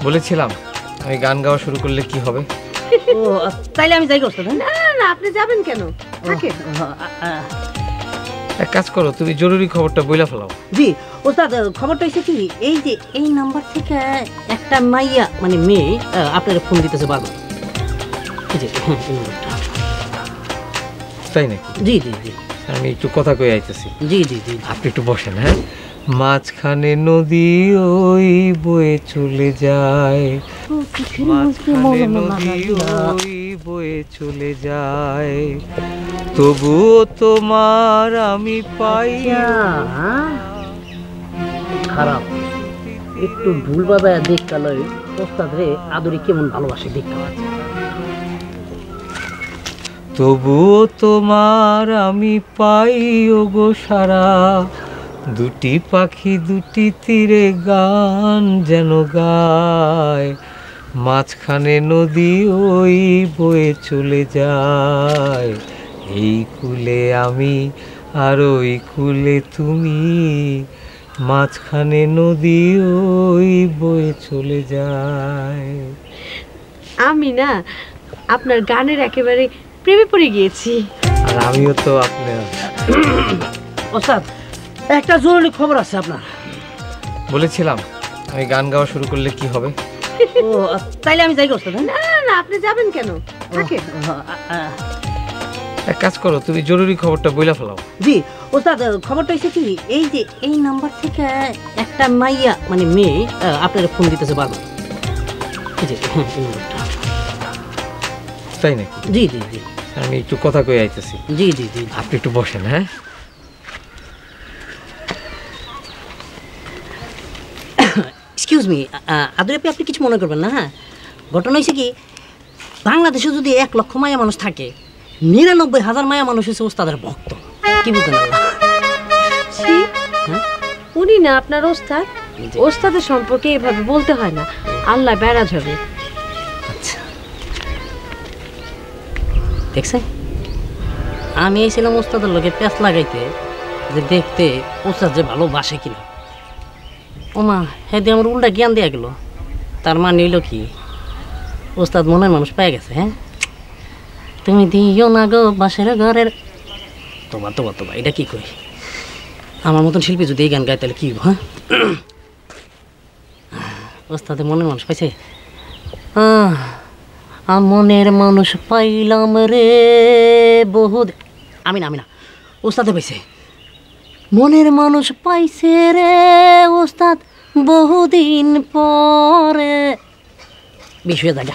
বলেছিলাম আমি গান গাওয়া শুরু করলে কি হবে। ও তাইলে আমি যাই ওস্তাদ। না না আপনি যাবেন কেন, থাকেন। এক কাজ করো, তুমি জরুরি খবরটা বইলা ফেলাও। জি ওস্তাদ, খবরটা হয়েছে কি, এই যে এই নাম্বার থেকে একটা মাইয়া মানে মেয়ে আপনার ফোন দিতেছে বারবার। এই যে এই নাম্বারটা। তাই নাকি? জি জি জি আমি একটু কথা কই আইতেছি। জি জি জি আপনি একটু বসেন। হ্যাঁ, মাঝখানে নদী ওই বয়ে চলে যায়, মাঝখানে নদী ওই বয়ে চলে যায়, তবুও তোমার আমি পাই। খারাপ একটু ভুল বাজায় দেখতে লয় ওস্তাদ রে আদরি কেমন ভালোবাসে দেখতে পাচ্ছি। তবুও তোমার আমি পাই ওগো সারা, দুটি পাখি দুটি তীরে গান যেন গায়, মাঝখানে নদী ওই বয়ে চলে যায়, এই কূলে আমি আর ওই কূলে তুমি, মাঝখানে নদী ওই বয়ে চলে যায়। আমি না আপনার গানের একেবারে প্রেমে পড়ে গিয়েছি। আর আমিও তো আপনার। ওস্তাদ একটা জরুরি খবর আছে আপনার। বলেছিলাম আমি গান গাওয়া শুরু করলে কি হবে। ও তাইলে আমি যাই ওস্তাদ। না না আপনি যাবেন কেন, থাকেন। এক কাজ করো, তুমি জরুরি খবরটা বইলা ফেলাও। জি ওস্তাদ, খবরটা হয়েছে কি, এই যে এই নাম্বার থেকে একটা মাইয়া মানে মেয়ে আপনার ফোন দিতেছে বারবার। এই যে এই নাম্বারটা। তাই নাকি? জি জি জি আমি একটু কথা কই আইতেছি। জি জি জি আপনি একটু বসেন। হ্যাঁ, এক্সকিউজ মি আদর আপনি কিছু মনে করবেন না। হ্যাঁ, ঘটনা হয়েছে কি, বাংলাদেশে যদি 1 লক্ষ মায়া মানুষ থাকে, 99,000 মায়া মানুষ হচ্ছে ওস্তাদের ভক্ত। কি বুঝলেন? ছি, উনি না আপনার ওস্তাদ? ওস্তাদের সম্পর্কে এভাবে বলতে হয় না, আল্লাহ বেড়া যাবে। আচ্ছা দেখছেন, আমি এসেছিলাম ওস্তাদের লোকে প্যাঁচ লাগাইতে যে দেখতে ওস্তাদ যে ভালোবাসে কিনা। ওমা হ্যাঁ দিয়ে আমার উল্টা জ্ঞান দেওয়া গেল। তার মানে হইল কি, ওস্তাদ মনের মানুষ পেয়ে গেছে। হ্যাঁ, তুমি দিও না গো বাসের ঘরের। তোবা তোবা তোবা, এটা কি কই? আমার মতন শিল্পী যদি এই গান গায় তাহলে কি হইব? হ্যাঁ, ওস্তাদের মনের মানুষ পাইছে। মনের মানুষ পাইলাম রে বহুত। আমি না ওস্তাদে পাইছে, মনের মানুষ পাইছে রে ওস্তাদ বহুদিন পরে। বিষয় জায়গা